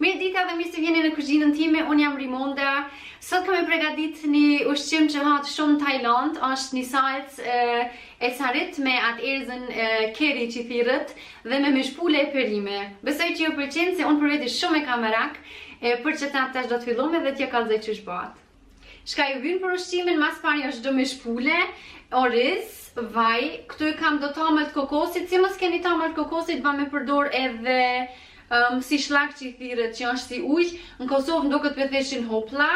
Mirë dita dhe mirë se vjeni në kuzhinën time, unë jam Rimonda. Sot kam e përgatit një ushqim që hatë shumë në Tajland, është një salcë e sarit me atë erzën keri që thirët dhe me mishpule e perime. Besoj që ju përqenë se unë për veti shumë e kam merak, për që tash do të fillome dhe t'ja kallëzoj që shbat. Shka ju vynë për ushqimin, mas pari është do mishpule, oriz, vaj, këtu i kam do tamërt kokosit, si mos keni tamërt kokosit, ba me përdor edhe si shlak që i thirët që është si ujq. Në Kosovë më duket theshin hopla,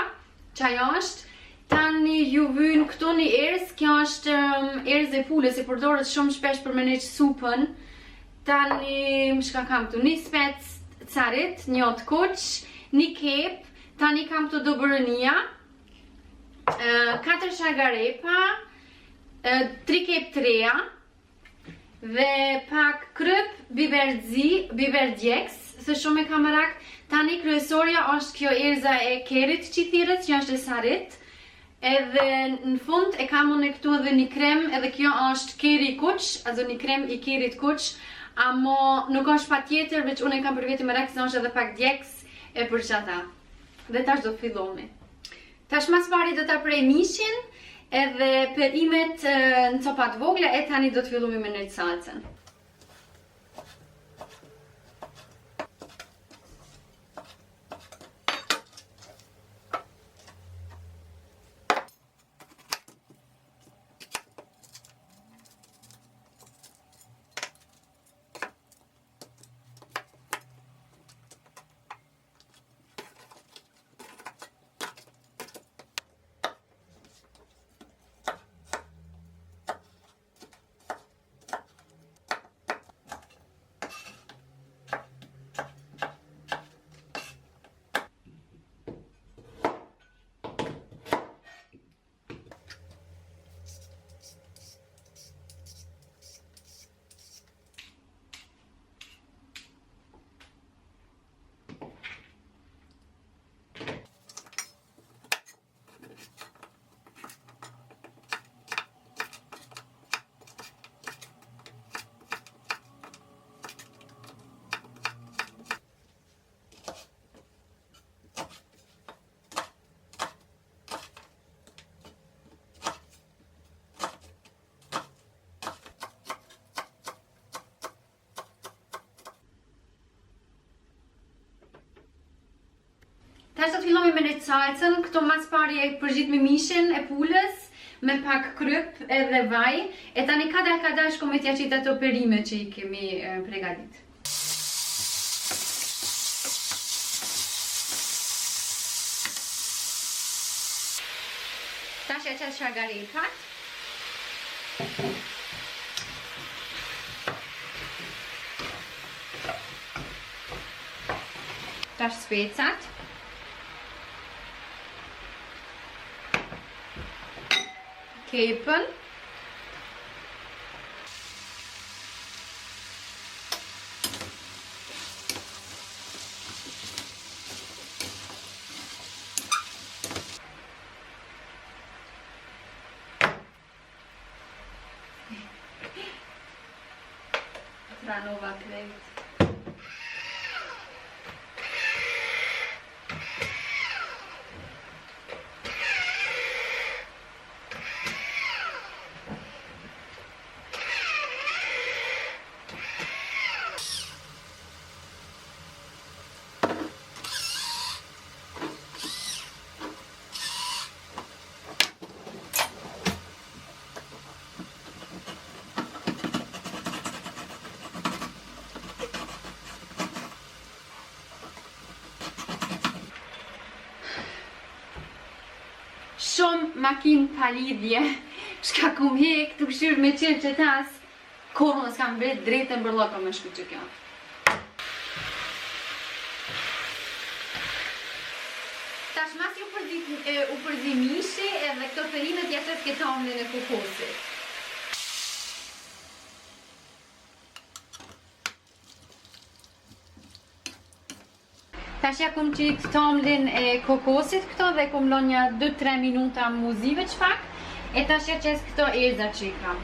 që ajo është. Tani ju vynë këtu një erz, kjo është erz e pulës, e përdoret shumë shpesh për me neq supën. Tani, shka kam këtu, një spec carit, një otë kuq, një kep, tani kam këtu do bërënia, 4 shagarepa, 3 kep treja, dhe pak kryp, biber djeks, se shumë e kam merak. Tani kryesorja është kjo erza e kerit që i thirët, që është e sarit. Edhe në fund e kam unë këtu edhe një krem, edhe kjo është keri kuq, azo një krem i kerit kuq, amo nuk është pa tjetër, veç unë e kam për veti merak se është edhe pak djeks e për qata. Dhe tash do të fillomi. Tash mas pari do të prej mishin, edhe perimet në copat vogla, e tani do të fillomi me nëjtë salcën. Tash do të fillomi me nëjtë salcën, këto mas pari e përgjit me mishin e pulës, me pak kryp edhe vaj, e tani kadal shko me t'ja qit ato perime që i kemi pregadit. Tash ja qes shagarepat. Tash specat. Kepën. Tranova krejt. Shumë makinë pa lidhje, shka kum hek të këshyrë me qërë që tas, kohë më s'kam bret drejtë në bërloko me shku që kjo. Tash mas u përzi mishi edhe këto perimet ja qëtë këtë omlin e kokosit. Tash ja kum qit tomlin e kokosit këto dhe kum lon një 2-3 minuta muzive qpak. E tash ja qes këto erza që i kam.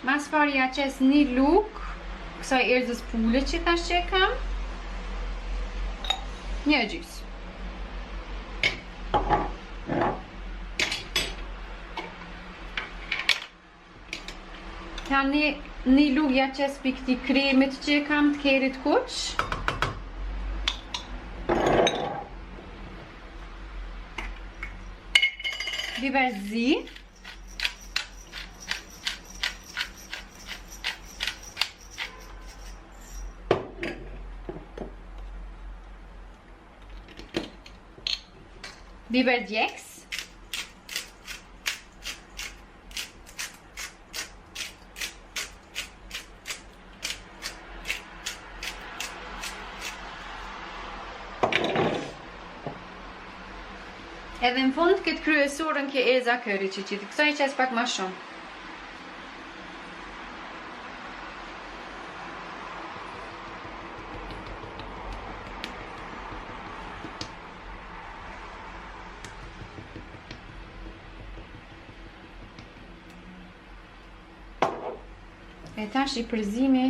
Mas pari ja qes një luk, kësaj erëzës pule që tash që e kam. Një gjys. Tani një lugja qes për këti kremit që e kam të kerit kuq. Biber zi. Biber djeks. Edhe në fund këtë kryesorën ke erza këri që qitë, kësa i qes pak ma shumë. E tash i përzimi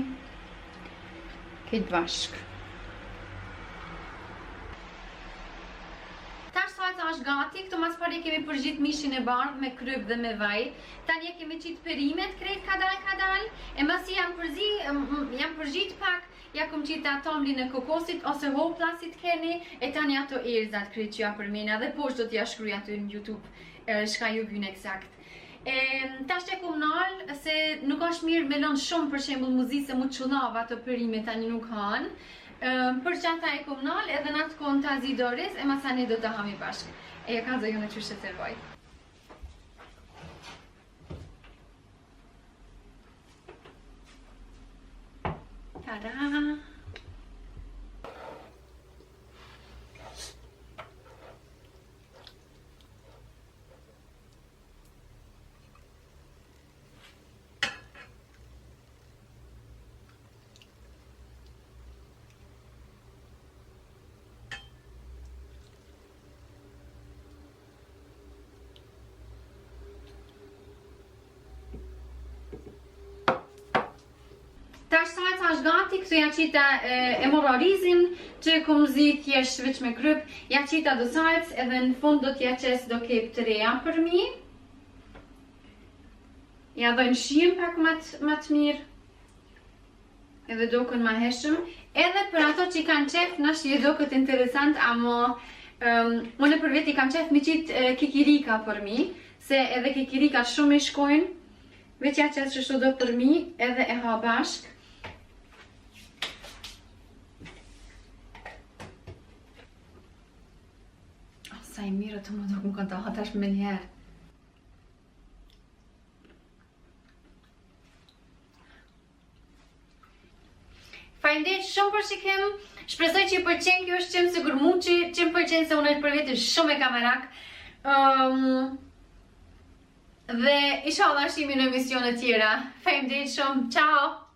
këtë bashkë. Është gati, këto mas pari kemi përgjit mishin e bardhë me kryp dhe me vaj. Tani kemi qitë perimet krejt kadal, e masi jam përgjit pak, ja kom qitë atomlin e kokosit ose hoplasit keni, e tani ato erzat krejt që ja përmena dhe poshtë do t'ja shkruja aty në YouTube, shka ju vynë eksakt. Tash që kom nalë, se nuk është mirë me lënë shumë për shembull muzikë se mu të qunava ato perimet tani nuk hanë. Për që ata e kommunal edhe në atë kohën të azidoris e masani do të hami bashkë. E ka zë ju në qështë të servoj. Tada! Tash salca është gati, këtu ja qita e mora rizin që kom zi thjesht veç me kryp, ja qita do salc edhe në fund do t'ja qes do kep të reja për mi. Ja dojnë shim pak ma të mirë, edhe do kën ma heshëm. Edhe për ato që i kanë qef, nash je do këtë interesant, amo unë për veti kam qef mi qitë kikirika për mi, se edhe kikirika shumë i shkojnë, veç ja qes që do për mi edhe e ha bashk. Sa i mirë të më do më kënta hatash me njerë. Faleminderit shumë për shikim. Shpresoj që i pëlqen kjo ushqim, sigur mu që më pëlqen se unë për veti shumë e kamerak. Dhe inshallah shihemi në emisione tjera. Faleminderit shumë. Ciao.